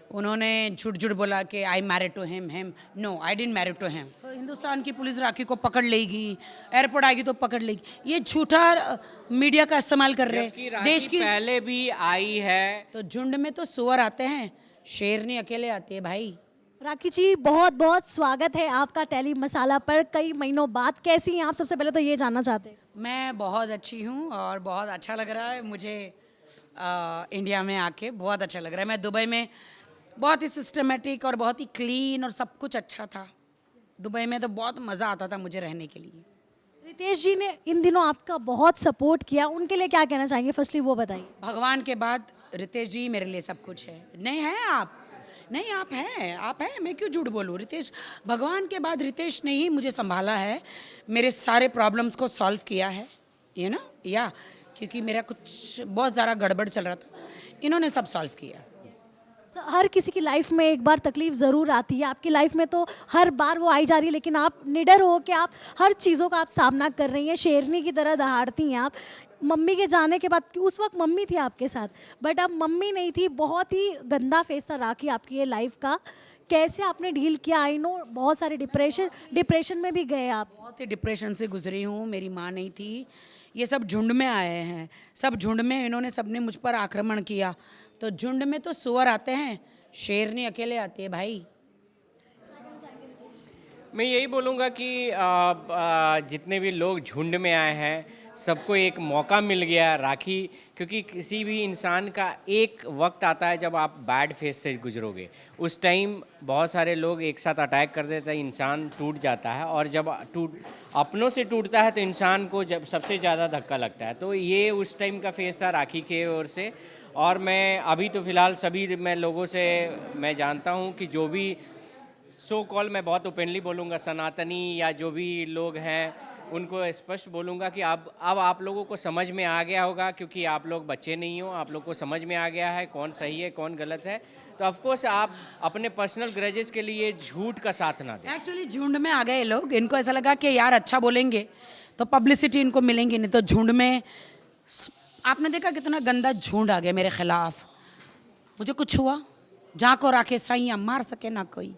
उन्होंने झूठ झूठ बोला कि I married to him no I didn't married to him. तो हिंदुस्तान की पुलिस राखी को पकड़ लेगी, एयरपोर्ट आएगी तो पकड़ लेगी। ये झूठा मीडिया का इस्तेमाल कर रहे जबकि हैं राखी देश की। पहले भी आई है। तो झुंड में तो सुअर आते हैं, शेरनी अकेले आती है भाई। राखी जी, बहुत बहुत स्वागत है आपका टेली मसाला पर कई महीनों बाद। कैसी हैं आप? सबसे पहले तो ये जानना चाहते हैं। मैं बहुत अच्छी हूँ और बहुत अच्छा लग रहा है मुझे इंडिया में आके, बहुत अच्छा लग रहा है। मैं दुबई में बहुत ही सिस्टमेटिक और बहुत ही क्लीन और सब कुछ अच्छा था। दुबई में तो बहुत मज़ा आता था मुझे रहने के लिए। रितेश जी ने इन दिनों आपका बहुत सपोर्ट किया, उनके लिए क्या कहना चाहेंगे? फर्स्टली वो बताइए। भगवान के बाद रितेश जी मेरे लिए सब कुछ है। नहीं है आप? नहीं, आप हैं, मैं क्यों झूठ बोलूँ। रितेश, भगवान के बाद रितेश ने ही मुझे संभाला है, मेरे सारे प्रॉब्लम्स को सॉल्व किया है, यू नो, या क्योंकि मेरा कुछ बहुत ज़्यादा गड़बड़ चल रहा था, इन्होंने सब सॉल्व किया। हर किसी की लाइफ में एक बार तकलीफ ज़रूर आती है। आपकी लाइफ में तो हर बार वो आई जा रही है, लेकिन आप निडर हो कि आप हर चीज़ों का आप सामना कर रही हैं। शेरनी की तरह दहाड़ती हैं आप। मम्मी के जाने के बाद, उस वक्त मम्मी थी आपके साथ, बट अब मम्मी नहीं थी। बहुत ही गंदा फेस था राखी आपकी ये लाइफ का। कैसे आपने डील किया? आई नो बहुत सारे डिप्रेशन में भी गए आप। बहुत ही डिप्रेशन से गुजरी हूँ। मेरी माँ नहीं थी। ये सब झुंड में आए हैं, सब झुंड में इन्होंने सबने मुझ पर आक्रमण किया। तो झुंड में तो सुअर आते हैं, शेरनी अकेले आती है भाई। मैं यही बोलूँगा कि जितने भी लोग झुंड में आए हैं सबको एक मौका मिल गया राखी, क्योंकि किसी भी इंसान का एक वक्त आता है जब आप बैड फेस से गुजरोगे। उस टाइम बहुत सारे लोग एक साथ अटैक कर देते हैं, इंसान टूट जाता है। और जब अपनों से टूटता है तो इंसान को जब सबसे ज़्यादा धक्का लगता है। तो ये उस टाइम का फेस था राखी के ओर से। और मैं अभी तो फ़िलहाल सभी मैं लोगों से मैं जानता हूँ कि जो भी सो कॉल, मैं बहुत ओपनली बोलूँगा, सनातनी या जो भी लोग हैं उनको स्पष्ट बोलूँगा कि अब आप लोगों को समझ में आ गया होगा, क्योंकि आप लोग बच्चे नहीं हो, आप लोग को समझ में आ गया है कौन सही है कौन गलत है। तो ऑफकोर्स आप अपने पर्सनल ग्रजेस के लिए झूठ का साथ ना दें। एक्चुअली झुंड में आ गए लोग, इनको ऐसा लगा कि यार अच्छा बोलेंगे तो पब्लिसिटी इनको मिलेंगी, नहीं तो झुंड में आपने देखा कितना गंदा झुंड आ गया मेरे खिलाफ। मुझे कुछ हुआ, जहाँ को राखे साइयाँ मार सके ना कोई।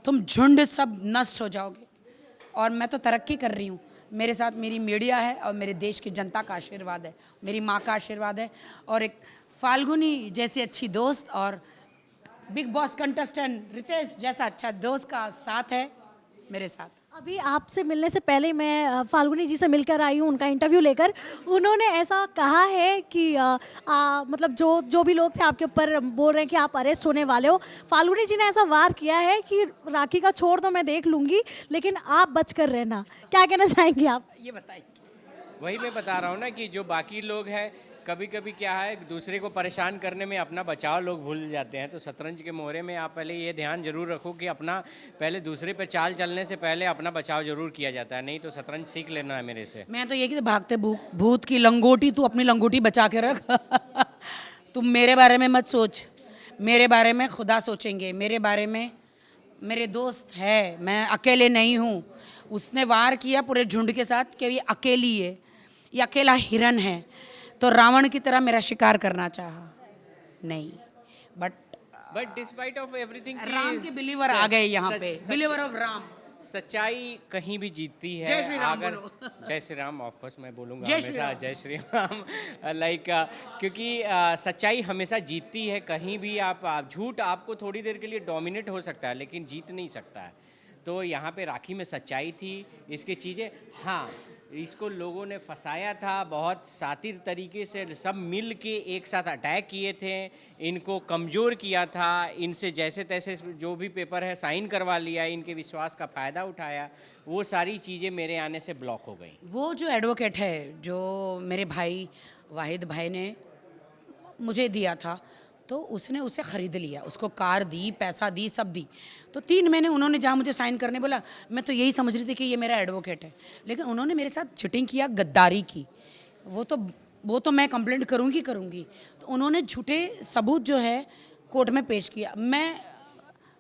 तुम झुंड सब नष्ट हो जाओगे। और मैं तो तरक्की कर रही हूँ। मेरे साथ मेरी मीडिया है और मेरे देश की जनता का आशीर्वाद है, मेरी माँ का आशीर्वाद है, और एक फाल्गुनी जैसी अच्छी दोस्त और बिग बॉस कंटेस्टेंट रितेश जैसा अच्छा दोस्त का साथ है मेरे साथ। अभी आपसे मिलने से पहले मैं फाल्गुनी जी से मिलकर आई हूँ, उनका इंटरव्यू लेकर। उन्होंने ऐसा कहा है कि मतलब जो भी लोग थे आपके ऊपर बोल रहे हैं कि आप अरेस्ट होने वाले हो। फाल्गुनी जी ने ऐसा वार किया है कि राखी का छोड़ तो मैं देख लूँगी, लेकिन आप बच कर रहना। क्या कहना चाहेंगे आप? ये बताइए। वही मैं बता रहा हूँ ना कि जो बाकी लोग हैं, कभी कभी क्या है, दूसरे को परेशान करने में अपना बचाव लोग भूल जाते हैं। तो शतरंज के मोहरे में आप पहले ये ध्यान जरूर रखो कि अपना पहले दूसरे पे चाल चलने से पहले अपना बचाव जरूर किया जाता है, नहीं तो शतरंज सीख लेना है मेरे से। मैं तो ये कि भागते भूत की लंगोटी, तू अपनी लंगोटी बचा के रख। तुम मेरे बारे में मत सोच, मेरे बारे में खुदा सोचेंगे। मेरे बारे में मेरे दोस्त है, मैं अकेले नहीं हूँ। उसने वार किया पूरे झुंड के साथ कि ये अकेली है, ये अकेला हिरन है, तो रावण की तरह मेरा शिकार करना चाहा नहीं। But despite of everything, Ram के बिलीवर आ गए यहाँ पे, बिलीवर ऑफ राम। सच्चाई कहीं भी जीतती है। जय श्री राम अगर बोलो। जय श्री राम, ऑफकोर्स मैं बोलूँगा जय श्री हमेशा राम। जय श्री राम। लाइक क्योंकि सच्चाई हमेशा जीतती है। कहीं भी आप झूठ आपको थोड़ी देर के लिए डोमिनेट हो सकता है, लेकिन जीत नहीं सकता है। तो यहाँ पे राखी में सच्चाई थी, इसकी चीज़ें, हाँ, इसको लोगों ने फंसाया था बहुत शातिर तरीके से। सब मिल के एक साथ अटैक किए थे, इनको कमज़ोर किया था, इनसे जैसे तैसे जो भी पेपर है साइन करवा लिया, इनके विश्वास का फ़ायदा उठाया। वो सारी चीज़ें मेरे आने से ब्लॉक हो गई। वो जो एडवोकेट है जो मेरे भाई वाहिद भाई ने मुझे दिया था, तो उसने उसे ख़रीद लिया, उसको कार दी, पैसा दी, सब दी। तो 3 महीने उन्होंने जहाँ मुझे साइन करने बोला, मैं तो यही समझ रही थी कि ये मेरा एडवोकेट है, लेकिन उन्होंने मेरे साथ चिटिंग किया, गद्दारी की। वो तो मैं कंप्लेंट करूँगी। तो उन्होंने झूठे सबूत जो है कोर्ट में पेश किया।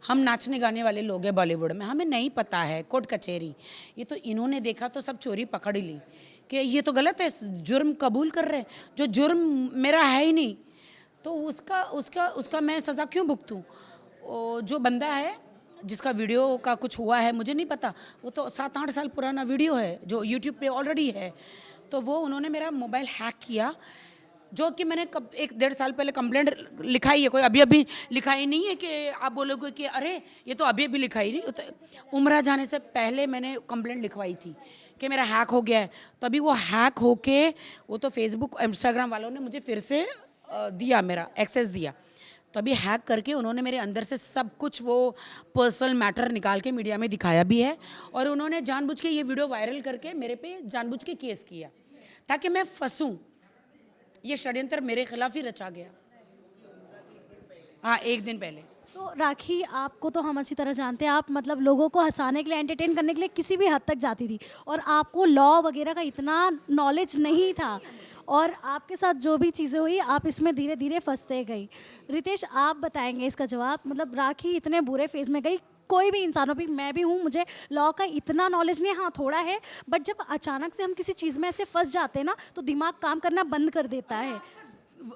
हम नाचने गाने वाले लोग हैं बॉलीवुड में, हमें नहीं पता है कोर्ट कचहरी। ये तो इन्होंने देखा तो सब चोरी पकड़ ली कि ये तो गलत है, जुर्म कबूल कर रहे हैं, जो जुर्म मेरा है ही नहीं। तो उसका उसका उसका मैं सज़ा क्यों भुगतूं? जो बंदा है जिसका वीडियो का कुछ हुआ है, मुझे नहीं पता, वो तो 7-8 साल पुराना वीडियो है जो यूट्यूब पे ऑलरेडी है। तो वो उन्होंने मेरा मोबाइल हैक किया, जो कि मैंने कब 1-1.5 साल पहले कंप्लेंट लिखाई है। कोई अभी अभी लिखाई नहीं है कि आप बोलोगे कि अरे ये तो अभी अभी लिखाई नहीं, तो उम्रा जाने से पहले मैंने कंप्लेंट लिखवाई थी कि मेरा हैक हो गया है। तभी वो हैक होके वो तो फेसबुक इंस्टाग्राम वालों ने मुझे फिर से दिया, मेरा एक्सेस दिया। तभी हैक करके उन्होंने मेरे अंदर से सब कुछ वो पर्सनल मैटर निकाल के मीडिया में दिखाया भी है, और उन्होंने जानबूझ के ये वीडियो वायरल करके मेरे पे जानबूझ के केस किया ताकि मैं फंसूं। ये षड्यंत्र मेरे खिलाफ ही रचा गया। हाँ, 1 दिन पहले। तो राखी, आपको तो हम अच्छी तरह जानते हैं, आप मतलब लोगों को हंसाने के लिए, एंटरटेन करने के लिए किसी भी हद तक जाती थी, और आपको लॉ वगैरह का इतना नॉलेज नहीं था, और आपके साथ जो भी चीज़ें हुई आप इसमें धीरे धीरे फंसते गई। रितेश, आप बताएंगे इसका जवाब? मतलब राखी इतने बुरे फेज में गई, कोई भी इंसानों भी, मैं भी हूँ, मुझे लॉ का इतना नॉलेज नहीं, हाँ थोड़ा है, बट जब अचानक से हम किसी चीज़ में ऐसे फंस जाते हैं ना, तो दिमाग काम करना बंद कर देता है।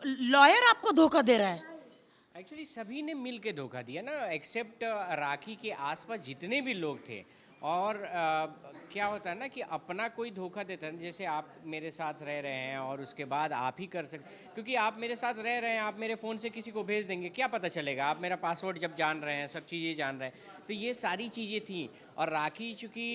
लॉयर आपको धोखा दे रहा है। एक्चुअली सभी ने मिल के धोखा दिया ना, एक्सेप्ट राखी के आसपास जितने भी लोग थे। और क्या होता है ना कि अपना कोई धोखा देता है, जैसे आप मेरे साथ रह रहे हैं और उसके बाद आप ही कर सकते, क्योंकि आप मेरे साथ रह रहे हैं, आप मेरे फ़ोन से किसी को भेज देंगे, क्या पता चलेगा? आप मेरा पासवर्ड जब जान रहे हैं, सब चीज़ें जान रहे हैं, तो ये सारी चीज़ें थी। और राखी चूँकि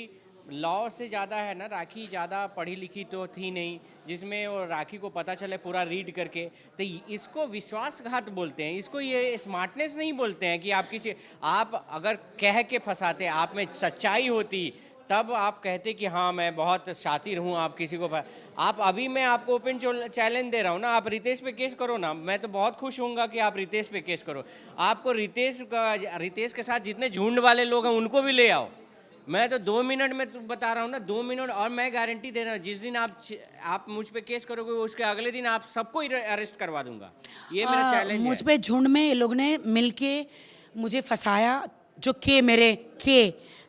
लॉ से ज़्यादा है ना, राखी ज़्यादा पढ़ी लिखी तो थी नहीं जिसमें वो राखी को पता चले पूरा रीड करके, तो इसको विश्वासघात बोलते हैं, इसको ये स्मार्टनेस नहीं बोलते हैं। कि आप किसी, आप अगर कह के फंसाते, आप में सच्चाई होती तब आप कहते कि हाँ मैं बहुत शातिर हूँ, आप किसी को आप अभी मैं आपको ओपन चैलेंज दे रहा हूँ ना, आप रितेश पे केस करो ना, मैं तो बहुत खुश होऊंगा कि आप रितेश पे केस करो। आपको रितेश के साथ जितने झुंड वाले लोग हैं उनको भी ले आओ, मैं तो 2 मिनट में बता रहा हूँ ना, 2 मिनट, और मैं गारंटी दे रहा हूँ जिस दिन आप मुझ पे केस करोगे उसके अगले दिन आप सबको अरेस्ट करवा दूंगा। ये मेरा चैलेंज है। मुझ पे झुंड में ये लोग ने मिलके मुझे फंसाया। जो मेरे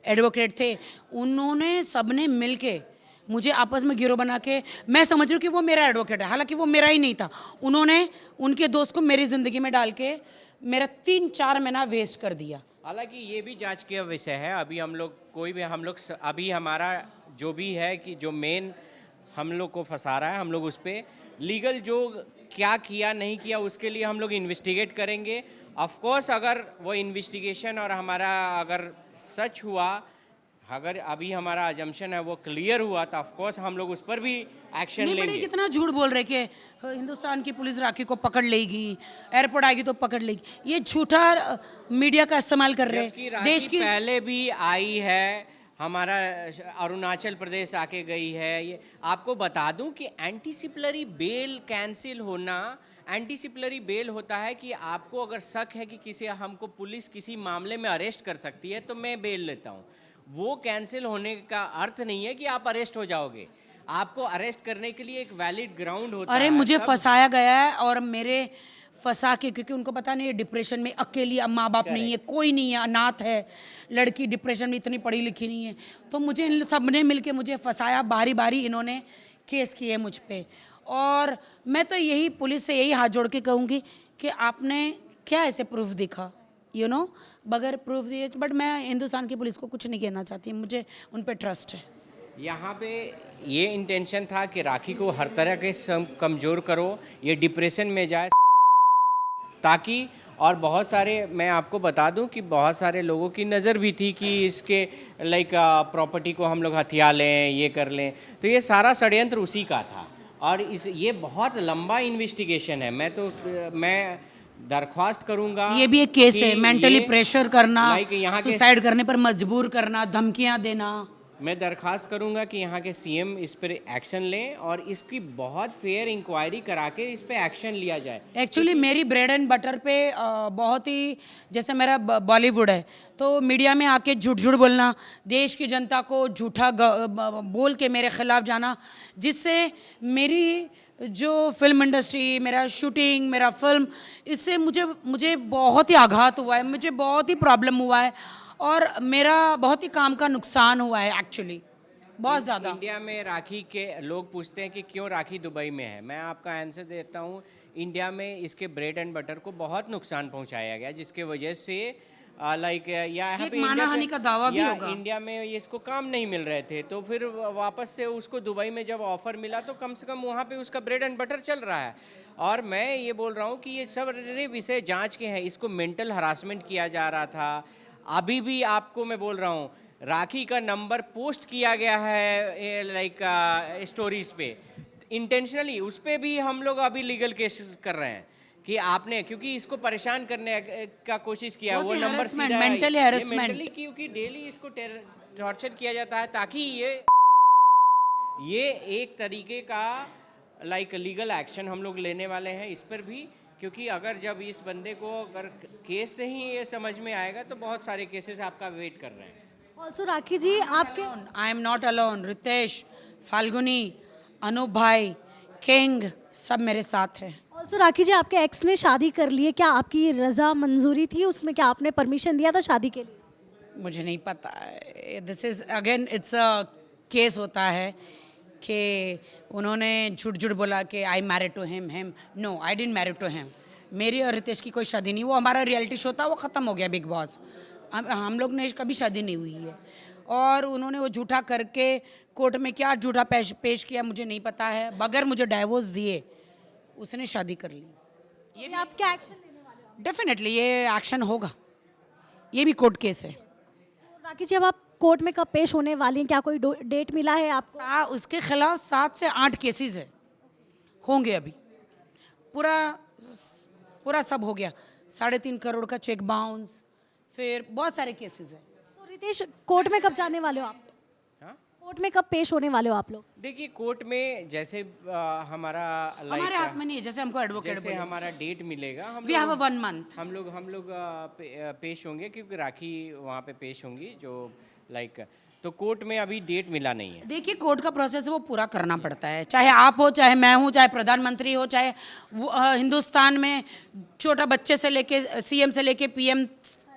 एडवोकेट थे, उन्होंने सबने मिलके मुझे आपस में गिरोह बना के, मैं समझ रही हूँ कि वो मेरा एडवोकेट है, हालांकि वो मेरा ही नहीं था। उन्होंने उनके दोस्त को मेरी ज़िंदगी में डाल के मेरा 3-4 महीना वेस्ट कर दिया। हालांकि ये भी जांच का विषय है। अभी हम लोग अभी हमारा जो भी है कि जो मेन हम लोग को फंसा रहा है, हम लोग उस पर लीगल जो क्या किया नहीं किया उसके लिए हम लोग इन्वेस्टिगेट करेंगे। ऑफ कोर्स अगर वो इन्वेस्टिगेशन और हमारा अगर सच हुआ, अगर अभी हमारा अजम्पशन है वो क्लियर हुआ, तो ऑफ कोर्स हम लोग उस पर भी एक्शन लेंगे। कितना झूठ बोल रहे कि हिंदुस्तान की पुलिस राखी को पकड़ लेगी, एयरपोर्ट आएगी तो पकड़ लेगी। ये झूठा मीडिया का इस्तेमाल कर रहे हैं। देश की पहले भी आई है, हमारा अरुणाचल प्रदेश आके गई है। ये आपको बता दूं कि एंटीसिपलरी बेल कैंसिल होना, एंटीसिपलरी बेल होता है कि आपको अगर शक है कि किसी हमको पुलिस किसी मामले में अरेस्ट कर सकती है तो मैं बेल लेता हूँ। वो कैंसिल होने का अर्थ नहीं है कि आप अरेस्ट हो जाओगे, आपको अरेस्ट करने के लिए एक वैलिड ग्राउंड होता है। अरे मुझे फंसाया गया है, और मेरे फंसा के, क्योंकि उनको पता नहीं है डिप्रेशन में अकेली, माँ बाप नहीं है, कोई नहीं है, अनाथ है लड़की, डिप्रेशन में, इतनी पढ़ी लिखी नहीं है, तो मुझे इन सब ने मिल के मुझे फंसाया। बारी बारी इन्होंने केस किए मुझ पे, और मैं तो यही पुलिस से यही हाथ जोड़ के कहूँगी कि आपने क्या ऐसे प्रूफ दिखा, बगैर प्रूफ दिए। बट मैं हिंदुस्तान की पुलिस को कुछ नहीं कहना चाहती, मुझे उन पर ट्रस्ट है। यहाँ पे ये इंटेंशन था कि राखी को हर तरह के कमज़ोर करो, ये डिप्रेशन में जाए, ताकि, और बहुत सारे, मैं आपको बता दूं कि बहुत सारे लोगों की नज़र भी थी कि इसके प्रॉपर्टी को हम लोग हथिया लें, ये कर लें, तो ये सारा षड्यंत्र उसी का था। और ये बहुत लंबा इन्वेस्टिगेशन है। मैं दरख्वास्त करूंगा, ये भी एक केस है, मेंटली प्रेशर करना, यहाँ सुसाइड करने पर मजबूर करना, धमकियां देना। मैं दरख्वास्त करूंगा कि यहाँ के सीएम इस पर एक्शन लें और इसकी बहुत फेयर इंक्वायरी करा के इस पर एक्शन लिया जाए। एक्चुअली मेरी ब्रेड एंड बटर पे बहुत ही, जैसे मेरा बॉलीवुड है, तो मीडिया में आके झूठ बोलना, देश की जनता को झूठा बोल के मेरे खिलाफ जाना, जिससे मेरी जो फिल्म इंडस्ट्री, मेरा शूटिंग, मेरा फिल्म, इससे मुझे बहुत ही आघात हुआ है, मुझे बहुत ही प्रॉब्लम हुआ है, और मेरा बहुत ही काम का नुकसान हुआ है एक्चुअली, बहुत ज़्यादा। इंडिया में राखी के लोग पूछते हैं कि क्यों राखी दुबई में है, मैं आपका आंसर देता हूँ। इंडिया में इसके ब्रेड एंड बटर को बहुत नुकसान पहुंचाया गया, जिसके वजह से लाइक या यहाँ एक पे इंडिया मानहानि का दावा भी या होगा। इंडिया में ये इसको काम नहीं मिल रहे थे, तो फिर वापस से उसको दुबई में जब ऑफर मिला तो कम से कम वहाँ पे उसका ब्रेड एंड बटर चल रहा है। और मैं ये बोल रहा हूँ कि ये सब विषय जांच के हैं। इसको मेंटल हरासमेंट किया जा रहा था। अभी भी आपको मैं बोल रहा हूँ, राखी का नंबर पोस्ट किया गया है लाइक स्टोरीज पे इंटेंशनली, उस पे भी हम लोग अभी लीगल केस कर रहे हैं कि आपने, क्योंकि इसको परेशान करने का कोशिश किया, बहुत वो ही नंबर harassment, सीधा mentally ये harassment। mentally, क्योंकि डेली इसको टॉर्चर किया जाता है ताकि ये एक तरीके का लाइक लीगल एक्शन हम लोग लेने वाले हैं इस पर भी, क्योंकि अगर जब इस बंदे को अगर केस से ही ये समझ में आएगा तो बहुत सारे केसेस आपका वेट कर रहे हैं। ऑल्सो राखी जी आपके I am not alone. Ritesh, Falguni, Anup भाई, किंग सब मेरे साथ हैं। ऑल्सो राखी जी आपके एक्स ने शादी कर ली है, क्या आपकी रजा मंजूरी थी उसमें, क्या आपने परमिशन दिया था शादी के लिए? मुझे नहीं पता है, this is again it's a case होता है कि उन्होंने झूठ झूठ बोला कि I married to him. No, I didn't married to him. मेरी और रितेश की कोई शादी नहीं, वो हमारा रियलिटी शो था, वो ख़त्म हो गया बिग बॉस। हम लोग ने कभी शादी नहीं हुई है, और उन्होंने वो झूठा करके कोर्ट में क्या झूठा पेश किया मुझे नहीं पता है। बगैर मुझे डाइवोर्स दिए उसने शादी कर ली। ये भी आप क्या एक्शन लेने वाले हो? डेफिनेटली ये एक्शन होगा, ये भी कोर्ट केस है। राखी जी अब आप कोर्ट में कब पेश होने वाली हैं, क्या कोई डेट मिला है आपको? उसके खिलाफ 7 से 8 केसेस है, होंगे अभी। पूरा सब हो गया। 3.5 करोड़ का चेक बाउंस, फिर बहुत सारे केसेस है। तो रितेश कोर्ट में कब जाने वाले हो आप? हाँ? कोर्ट में कब पेश होने वाले हो आप लोग? देखिए, कोर्ट में जैसे हमारा हमारे हाथ में नहीं है, जैसे हमको एडवोकेट जैसे हमारा डेट मिलेगा वी हैव अ 1 मंथ। हम लोग पेश होंगे, क्योंकि राखी वहाँ पे पेश होंगी जो लाइक, तो कोर्ट में अभी डेट मिला नहीं है। देखिए, कोर्ट का प्रोसेस है वो पूरा करना पड़ता है, चाहे आप हो, चाहे मैं हूँ, चाहे प्रधानमंत्री हो, चाहे हिंदुस्तान में छोटा बच्चे से लेके सीएम से लेके पीएम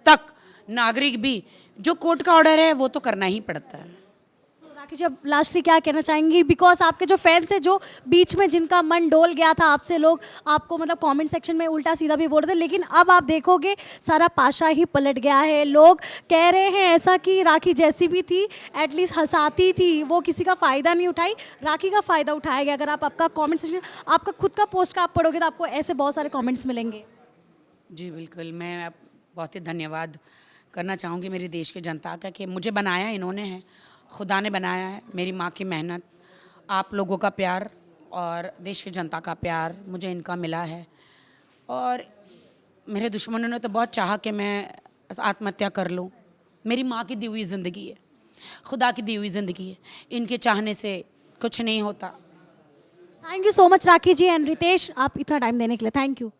तक नागरिक भी, जो कोर्ट का ऑर्डर है वो तो करना ही पड़ता है। तो राखी जी अब लास्टली क्या कहना चाहेंगी, बिकॉज आपके जो फैंस थे जो बीच में जिनका मन डोल गया था आपसे, लोग आपको मतलब कमेंट सेक्शन में उल्टा सीधा भी बोल रहे थे, लेकिन अब आप देखोगे सारा पाशा ही पलट गया है। लोग कह रहे हैं ऐसा कि राखी जैसी भी थी एटलीस्ट हंसाती थी, वो किसी का फ़ायदा नहीं उठाई, राखी का फ़ायदा उठाया गया। अगर आप आपका कॉमेंट सेक्शन, आपका खुद का पोस्ट का आप पढ़ोगे तो आपको ऐसे बहुत सारे कॉमेंट्स मिलेंगे। जी बिल्कुल, मैं बहुत ही धन्यवाद करना चाहूँगी मेरी देश की जनता का कि मुझे बनाया इन्होंने है, खुदा ने बनाया है। मेरी माँ की मेहनत, आप लोगों का प्यार और देश की जनता का प्यार मुझे इनका मिला है। और मेरे दुश्मनों ने तो बहुत चाहा कि मैं आत्महत्या कर लूँ। मेरी माँ की दी हुई ज़िंदगी है, खुदा की दी हुई ज़िंदगी है, इनके चाहने से कुछ नहीं होता। Thank you so much Rakhi ji and Ritesh, आप इतना टाइम देने के लिए थैंक यू।